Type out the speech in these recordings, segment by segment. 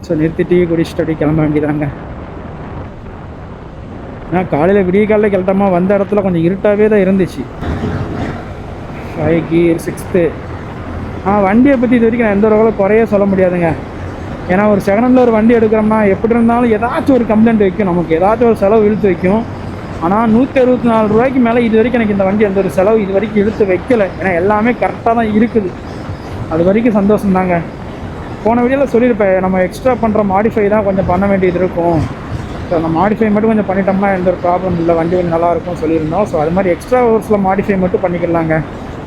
So நிறுத்தி tea குடிச்சிட்டு அப்படி கிளம்ப வேண்டியதாங்க. ஏன்னா காலையில் விடிய காலையில் கிளட்டமா வந்த இடத்துல கொஞ்சம் இருட்டாகவே தான் இருந்துச்சு. 5 கியர் 6th. வண்டியை பற்றி இது வரைக்கும் நான் எந்த ஒரு குறைய சொல்ல முடியாதுங்க. ஏன்னா ஒரு செகண்டில் ஒரு வண்டி எடுக்கிறோம்னா எப்படி இருந்தாலும் ஏதாச்சும் ஒரு கம்ப்ளைண்ட் வைக்கும், நமக்கு ஏதாச்சும் ஒரு செலவு இழுத்து வைக்கும். ஆனால் 164 ரூபாய்க்கு மேலே இது வரைக்கும் எனக்கு இந்த வண்டி எந்த ஒரு செலவு இது வரைக்கும் இழுத்து வைக்கலை. ஏன்னா எல்லாமே கரெக்டாக தான் இருக்குது. அது வரைக்கும் சந்தோஷம் தாங்க. போன வீடியோவில் சொல்லியிருப்பேன், நம்ம எக்ஸ்ட்ரா பண்ணுற மாடிஃபை தான் கொஞ்சம் பண்ண வேண்டியது இருக்கும். ஸோ அந்த மாடிஃபை மட்டும் கொஞ்சம் பண்ணிட்டோம்னா எந்த ஒரு ப்ராப்ளம் இல்லை, வண்டி கொஞ்சம் நல்லாயிருக்கும்னு சொல்லியிருந்தோம். ஸோ அது மாதிரி எக்ஸ்ட்ரா ஒரு சில மாடிஃபை மட்டும் பண்ணிக்கலாங்க.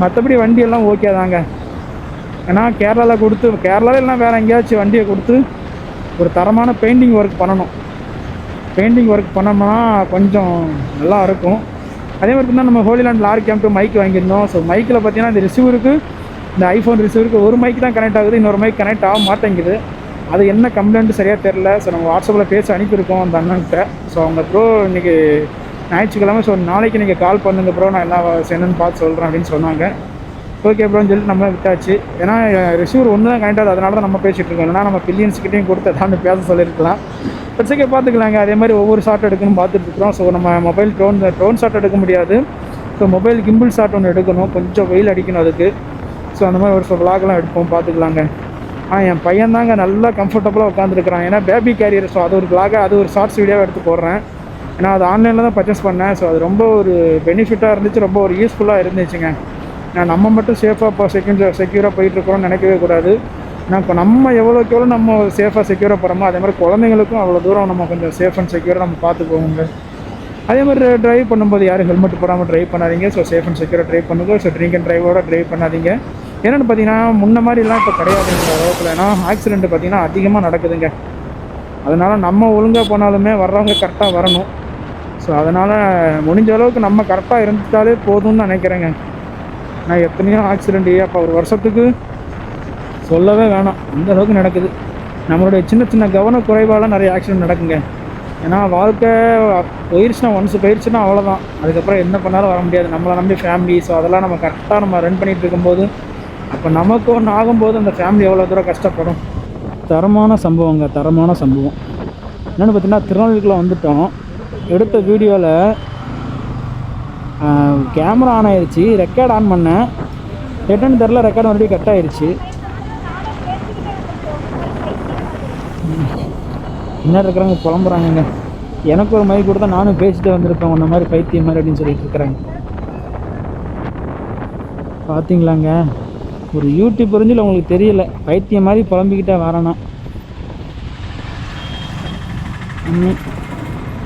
மற்றபடி வண்டியெல்லாம் ஓகே தாங்க. ஏன்னா கேரளாவில் கொடுத்து கேரளாவில் இல்லைனா வேறு எங்கேயாச்சும் வண்டியை கொடுத்து ஒரு தரமான பெயிண்டிங் ஒர்க் பண்ணணும். பெயிண்டிங் ஒர்க் பண்ணோம்னா கொஞ்சம் நல்லா இருக்கும். அதே மாதிரி தான் நம்ம ஹோலிலேண்ட் லாரி கேம்ப் மைக் வாங்கியிருந்தோம். ஸோ மைக்கில் பார்த்தீங்கன்னா இந்த ரிசீவருக்கு, இந்த ஐஃபோன் ரிசீவருக்கு ஒரு மைக் தான் கனெக்ட் ஆகுது, இன்னொரு மைக் கனெக்ட் ஆக மாட்டேங்குது. அது என்ன கம்ப்ளைண்ட்டு சரியாக தெரில. ஸோ நம்ம வாட்ஸ்அப்பில் பேசி அனுப்பியிருக்கோம் அந்த அண்ணன்கிட்ட. ஸோ அவங்க ப்ரோ இன்றைக்கி ஞாயிற்றுக்கிழமை, ஸோ நாளைக்கு நீங்கள் கால் பண்ணுங்க ப்ரோ, நான் எல்லாம் என்னன்னு பார்த்து சொல்கிறேன் அப்படின்னு சொன்னாங்க. ஓகே ப்ரோன்னு சொல்லிட்டு நம்ம விட்டாச்சு. ஏன்னா ரிசீவர் ஒன்று தான் கனெக்ட் ஆகுது, அதனால தான் நம்ம பேசிகிட்டு இருக்கோம். இல்லைனா நம்ம பில்லியன்ஸ்கிட்டையும் கொடுத்து தான் பேச சொல்லியிருக்கலாம். பட்சக்கே பார்த்துக்கலாங்க. அதே மாதிரி ஒவ்வொரு ஷாட் எடுக்கணும் பார்த்துட்ருக்குறோம். ஸோ நம்ம மொபைல் ட்ரோன் ஷாட் எடுக்க முடியாது. ஸோ மொபைல் கிம்பிள் ஷாட் ஒன்று எடுக்கணும், கொஞ்சம் வெயில் அடிக்கணும் அதுக்கு. ஸோ அந்த மாதிரி ஒரு சில விளாக்லாம் எடுப்போம், பார்த்துக்கலாங்க. என் பையன் தாங்க நல்லா கம்ஃபர்டபுளாக உட்காந்துருக்குறான். ஏன்னா பேபி கேரியர். ஸோ அது ஒரு விளாக, அது ஒரு ஷார்ட்ஸ் வீடியோவாக எடுத்து போடுறேன். ஏன்னா அது ஆன்லைனில் தான் பர்ச்சேஸ் பண்ணேன். ஸோ அது ரொம்ப ஒரு பெனிஃபிட்டாக இருந்துச்சு, ரொம்ப ஒரு யூஸ்ஃபுல்லாக இருந்துச்சுங்க. நம்ம மட்டும் சேஃபாக இப்போ செக்யூராக போயிட்டுருக்கோம்னு நினைக்கவே கூடாது. ஏன்னா இப்போ நம்ம எவ்வளோக்கு எவ்வளோ நம்ம சேஃபாக செக்யூராக போகிறோமோ அதே மாதிரி குழந்தைங்களுக்கும் அவ்வளோ தூரம் நம்ம கொஞ்சம் சேஃப் அண்ட் செக்யூராக நம்ம பார்த்துக்குவோங்க. அதே மாதிரி ட்ரைவ் பண்ணும்போது யாரும் ஹெல்மெட் போடாமல் ட்ரைவ் பண்ணாதீங்க. ஸோ சேஃப் அண்ட் செக்யூராக ட்ரைவ் பண்ணுங்க. ஸோ ட்ரிங்க் அண்ட் ட்ரைவோட ட்ரைவ் பண்ணாதீங்க. என்னென்னு பார்த்தீங்கன்னா முன்ன மாதிரிலாம் இப்போ கிடையாதுங்க உலகத்தில். ஏன்னா ஆக்சிடென்ட் பார்த்திங்கன்னா அதிகமாக நடக்குதுங்க. அதனால் நம்ம ஒழுங்காக போனாலுமே வர்றவங்க கரெக்டாக வரணும். ஸோ அதனால் முடிஞ்ச அளவுக்கு நம்ம கரெக்டாக இருந்துட்டாலே போதும்னு நினைக்கிறேங்க. நான் எத்தனையோ ஆக்சிடெண்ட் அப்போ ஒரு வருஷத்துக்கு சொல்லவே வேணாம், அந்த அளவுக்கு நடக்குது. நம்மளுடைய சின்ன சின்ன கவனக்குறைவால் நிறைய ஆக்சிடெண்ட் நடக்குங்க. ஏன்னா வாழ்க்கை ஒன்ஸ் போயிடுச்சுன்னா அவ்வளோதான். அதுக்கப்புறம் என்ன பண்ணாலும் வர முடியாது. நம்மளை நம்பி ஃபேமிலி. ஸோ அதெல்லாம் நம்ம கரெக்டாக நம்ம ரன் பண்ணிகிட்டு இருக்கும்போது அப்போ நமக்கு ஒன்று ஆகும்போது அந்த ஃபேமிலி எவ்வளோ தூரம் கஷ்டப்படும். தரமான சம்பவங்க, தரமான சம்பவம். என்னென்னு பார்த்தீங்கன்னா திருநெல்வேலிக்குள்ளே வந்துட்டோம். எடுத்த வீடியோவில் கேமரா ஆன் ஆயிடுச்சு, ரெக்கார்ட் ஆன் பண்ணேன், என்னன்னு தெரில, ரெக்கார்டு மறுபடியும் கட் ஆயிடுச்சு. என்ன இருக்கிறாங்க புலம்புறாங்கங்க. எனக்கு ஒரு மைக் கொடுத்தா நானும் பேசிட்டு வந்திருப்பேன் உன்ன மாதிரி பைத்தியம் மாதிரி அப்படின்னு சொல்லிட்டு இருக்கிறாங்க. பார்த்தீங்களாங்க, ஒரு யூடியூப் புரிஞ்சில் உங்களுக்கு தெரியல, பைத்தியம் மாதிரி புலம்பிக்கிட்டே வரேன்னா.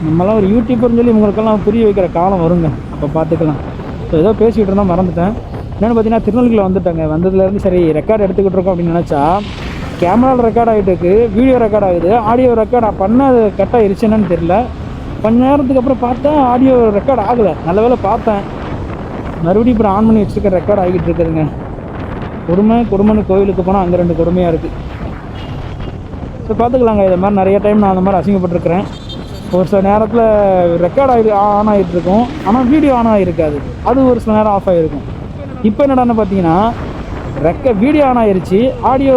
நம்மளாம் ஒரு யூடியூப்பர்னு சொல்லி உங்களுக்கெல்லாம் புரிய வைக்கிற காலம் வருங்க, அப்போ பார்த்துக்கலாம். ஸோ ஏதோ பேசிக்கிட்டு இருந்தால் மறந்துட்டேன். என்னென்னு பார்த்தீங்கன்னா திருநெல்வேலியில் வந்துட்டேங்க. வந்ததுலேருந்து சரி ரெக்கார்டு எடுத்துக்கிட்டு இருக்கோம் அப்படின்னு நினச்சா கேமராவில் ரெக்கார்ட் ஆகிட்டு இருக்குது, வீடியோ ரெக்கார்ட் ஆகுது, ஆடியோ ரெக்கார்ட் பண்ண அது கட் ஆகிருச்சு. என்னன்னு தெரியல. கொஞ்ச நேரத்துக்கு அப்புறம் பார்த்தா ஆடியோ ரெக்கார்ட் ஆகலை. நல்ல வேலை பார்த்தேன். மறுபடியும் இப்போ ஆன் பண்ணி வச்சுருக்க ரெக்கார்ட் ஆகிட்டு இருக்குதுங்க. கொடுமைன்னு கோவிலுக்கு போனால் அங்கே 2 கொடுமையாக இருக்குது. ஸோ பார்த்துக்கலாங்க. இதை மாதிரி நிறைய டைம் நான் அந்த மாதிரி அசிங்கப்பட்டிருக்கிறேன். ஒரு சில நேரத்தில் ரெக்கார்ட் ஆன் ஆகிட்டுருக்கும், ஆனால் வீடியோ ஆன் ஆகிருக்காது. அது ஒரு சில நேரம் ஆஃப் ஆகிருக்கும். இப்போ என்னடான்னு பார்த்தீங்கன்னா வீடியோ ஆன் ஆகிருச்சு, ஆடியோ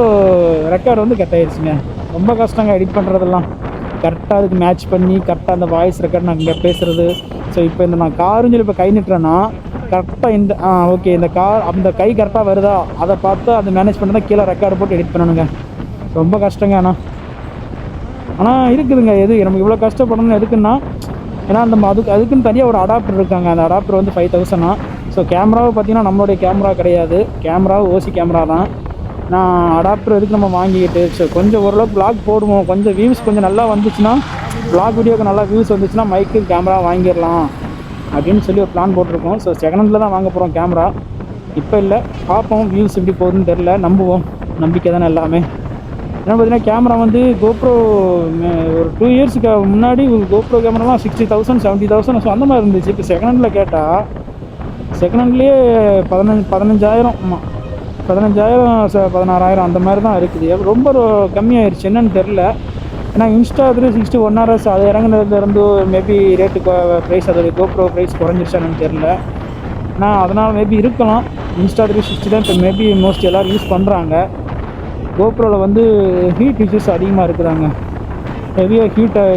ரெக்கார்டு வந்து கட் ஆகிருச்சுங்க. ரொம்ப கஷ்டங்க எடிட் பண்ணுறதெல்லாம். கரெக்டாக அதுக்கு மேட்ச் பண்ணி கரெக்டாக அந்த வாய்ஸ் ரெக்கார்டு நான் இங்கே பேசுகிறது. ஸோ இப்போ இந்த நான் காருன்னு சொல்லி இப்போ கை நிட்டுறேன்னா கரெக்டாக இந்த ஓகே இந்த அந்த கை கரெக்டாக வருதா அதை பார்த்து அதை மேனேஜ் பண்ணி தான் கீழே ரெக்கார்டு போட்டு எடிட் பண்ணணுங்க. ரொம்ப கஷ்டங்க. ஆனால் இருக்குதுங்க. எது நமக்கு இவ்வளோ கஷ்டப்படணும்னு எதுக்குன்னா, ஏன்னா அந்த அதுக்குன்னு தனியாக ஒரு அடாப்டர் இருக்காங்க. அந்த அடாப்டர் வந்து 5000. ஸோ கேமராவை பார்த்தீங்கன்னா நம்மளுடைய கேமரா கிடையாது, கேமராவை ஓசி கேமரா தான். நான் அடாப்டர் எதுக்கு நம்ம வாங்கிக்கிட்டு ஸோ கொஞ்சம் ஓரளவுக்கு வ்ளாக் போடுவோம், கொஞ்சம் வியூஸ் கொஞ்சம் நல்லா வந்துச்சுன்னா, வ்ளாக் வீடியோக்கு நல்லா வியூஸ் வந்துச்சுன்னா மைக்கு கேமரா வாங்கிடலாம் அப்படின்னு சொல்லி ஒரு பிளான் போட்டிருக்கோம். ஸோ செகண்ட் தான் வாங்க போகிறோம் கேமரா. இப்போ இல்லை, பார்ப்போம் வியூஸ் எப்படி போகுதுன்னு தெரில, நம்புவோம். நம்பிக்கை தானே எல்லாமே. ஏன்னா பார்த்தீங்கன்னா கேமரா வந்து கோப்ரோ ஒரு 2 இயர்ஸுக்கு முன்னாடி கோப்ரோ கேமராலாம் 60,000 70,000 ஸோ அந்த மாதிரி இருந்துச்சு. இப்போ செகண்ட் கேட்டால் செகண்ட்லேயே 15,000 15,000 16,000 அந்த மாதிரி தான் இருக்குது. ரொம்ப கம்மியாகிடுச்சு. என்னன்னு தெரில. ஏன்னா இன்ஸ்டா 360 1RS அது இறங்குனதுலேருந்து மேபி ரேட்டு ப்ரைஸ், அதோடைய கோப்ரோ ப்ரைஸ் குறைஞ்சிருச்சான்னு தெரில. ஆனால் அதனால் மேபி இருக்கலாம். இன்ஸ்டா 360 தான் இப்போ மேபி மோஸ்ட் எல்லோரும் யூஸ் பண்ணுறாங்க. கோப்ரோவில் வந்து ஹீட் இஷ்யூஸ் அதிகமாக இருக்குதாங்க. ஹெவியாக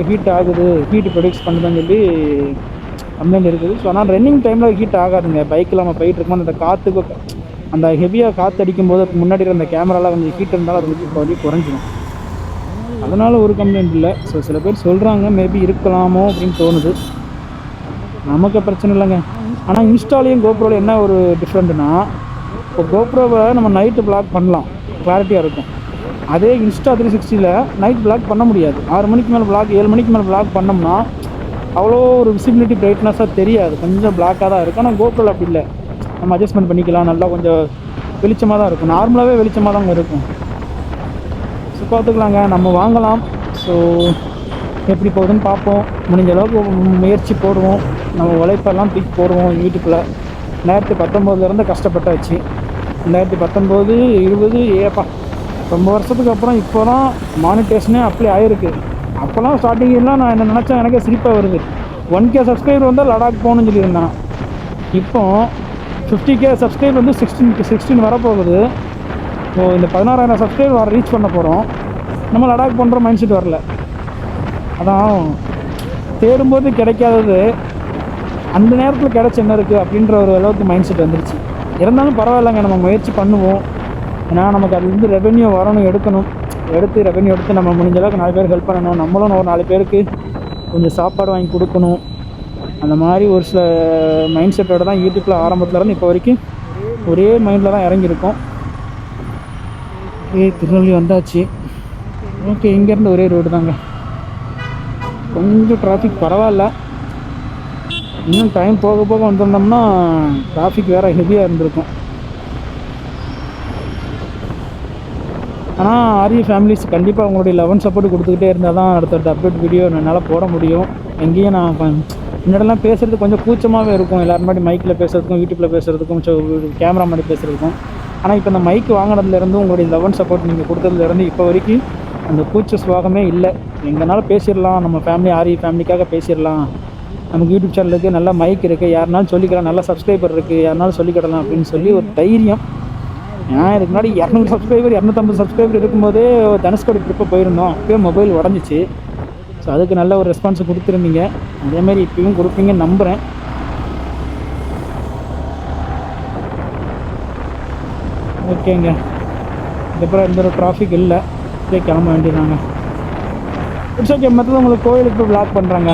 ஹீட் ஆகுது, ஹீட் ப்ரொடியூஸ் பண்ணுதுன்னு சொல்லி கம்ப்ளைண்ட் இருக்குது. ஸோ ஆனால் ரன்னிங் டைமில் ஹீட் ஆகாதுங்க. பைக்கில் நம்ம போயிட்டு இருக்கோம், அந்த காற்றுக்கு அந்த ஹெவியாக காற்று அடிக்கும்போது முன்னாடி இருந்த கேமராலாம் கொஞ்சம் ஹீட் இருந்தாலும் அது வந்து குறைஞ்சிடும். அதனால் ஒரு கம்ப்ளைண்ட் இல்லை. ஸோ சில பேர் சொல்கிறாங்க மேபி இருக்கலாமோ அப்படின்னு தோணுது. நமக்கு பிரச்சனை இல்லைங்க. ஆனால் இன்ஸ்டாலையும் கோப்ரோவில் என்ன ஒரு டிஃப்ரெண்ட்னா, இப்போ கோப்ரோவை நம்ம நைட்டு பிளாக் பண்ணலாம், கிளாரிட்டியாக இருக்கும். அதே இன்ஸ்டா 360ல் நைட் பிளாக் பண்ண முடியாது. 6 மணிக்கு மேலே பிளாக், 7 மணிக்கு மேலே பிளாக் பண்ணோம்னா அவ்வளோ ஒரு விசிபிலிட்டி பிரைட்னஸாக தெரியாது, கொஞ்சம் பிளாக்காக தான் இருக்கும். ஆனால் கோப்ரோவில் அப்படி இல்லை, நம்ம அட்ஜஸ்ட்மெண்ட் பண்ணிக்கலாம். நல்லா கொஞ்சம் வெளிச்சமாக தான் இருக்கும், நார்மலாகவே வெளிச்சமாக தான் இருக்கும். ஸோ பார்த்துக்கலாங்க, நம்ம வாங்கலாம். ஸோ எப்படி போகுதுன்னு பார்ப்போம். முடிஞ்ச அளவுக்கு முயற்சி போடுவோம், நம்ம உழைப்பெல்லாம் தூக்கி போடுவோம் யூடியூப்பில். 2019 கஷ்டப்பட்டாச்சு. 2019, 20 ஏப்பா ரொம்ப வருஷத்துக்கு அப்புறம் இப்போ தான் மானிட்டேஷனே அப்ளை ஆகிருக்கு. அப்போல்லாம் ஸ்டார்டிங்கெல்லாம் நான் என்ன நினச்சேன், எனக்கே சிரிப்பாக வருது. 1K சப்ஸ்கிரைபர் வந்தால் லடாக் போகணுன்னு சொல்லியிருந்தேன். இப்போ 50K சப்ஸ்கிரைபர் வந்து 16 வரப்போகுது. ஸோ இந்த 16,000 சப்ஸ்கிரைபர் ரீச் பண்ண போகிறோம். நம்ம லடாக் பண்ணுற மைண்ட் செட் வரல. அதான் தேடும்போது கிடைக்காதது அந்த நேரத்தில் கிடச்ச என்ன இருக்குது அப்படின்ற ஒரு அளவுக்கு மைண்ட் செட் வந்துருச்சு. இருந்தாலும் பரவாயில்லைங்க, நம்ம முயற்சி பண்ணுவோம். ஏன்னா நமக்கு அதுலேருந்து ரெவென்யூ வரணும், எடுத்து ரெவென்யூ எடுத்து நம்ம முடிஞ்ச அளவுக்கு 4 பேர் ஹெல்ப் பண்ணணும். நம்மளும் ஒரு 4 பேருக்கு கொஞ்சம் சாப்பாடு வாங்கி கொடுக்கணும். அந்த மாதிரி ஒரு சில மைண்ட் செட்டோடு தான் யூடியூப்பில் ஆரம்பத்துலேருந்து இப்போ வரைக்கும் ஒரே மைண்டில் தான் இறங்கியிருக்கோம். திருநெல்வேலி வந்தாச்சு. ஓகே, இங்கேருந்து ஒரே ரோடு தாங்க. கொஞ்சம் டிராஃபிக் பரவாயில்ல. இன்னும் டைம் போக போக வந்திருந்தோம்னா டிராஃபிக் வேறு ஹெவியாக இருந்திருக்கும். ஆனால் ஆரிய ஃபேமிலிஸ் கண்டிப்பாக அவங்களுடைய லெவன் சப்போர்ட் கொடுத்துக்கிட்டே இருந்தால் தான் அடுத்தடுத்த அப்டேட் வீடியோ என்னால் போட முடியும். எங்கேயும் நான் முன்னாடிலாம் பேசுகிறது கொஞ்சம் கூச்சமாகவே இருக்கும், எல்லோரும் முன்னாடி மைக்கில் பேசுகிறதுக்கும் யூடியூப்பில் பேசுகிறதுக்கும் கேமரா மாதிரி பேசுகிறதுக்கும். ஆனால் இப்போ இந்த மைக் வாங்கினதுலேருந்து உங்களுடைய லெவன் சப்போர்ட் நீங்கள் கொடுத்ததுலேருந்து இப்போ வரைக்கும் அந்த கூச்ச சுவாகமே இல்லை. எங்கனாலும் பேசிடலாம், நம்ம ஃபேமிலி ஆரிய ஃபேமிலிக்காக பேசிடலாம். நமக்கு யூடியூப் சேனலுக்கு நல்லா மைக் இருக்குது, யாருனாலும் சொல்லிக்கலாம், நல்லா சப்ஸ்கிரைபர் இருக்குது, யாருனாலும் சொல்லிக்கிடலாம் அப்படின்னு சொல்லி ஒரு தைரியம். ஏன் இதுக்கு முன்னாடி 200 சப்ஸ்கிரைபர் 250 சப்ஸ்கிரைபர் இருக்கும்போதே தனுஷ்கோடி ட்ரிப்பை போயிருந்தோம். அப்போயே மொபைல் உடஞ்சிச்சு. ஸோ அதுக்கு நல்ல ஒரு ரெஸ்பான்ஸ் கொடுத்துருந்தீங்க. அதேமாதிரி இப்பயும் கொடுப்பீங்கன்னு நம்புகிறேன். ஓகேங்க, இதுக்கப்புறம் எந்த ஒரு டிராஃபிக் இல்லை, கிளம்ப வேண்டியதாங்க. It's okay. மற்றது உங்களுக்கு கோயிலுக்கு பிளாக் பண்ணுறாங்க.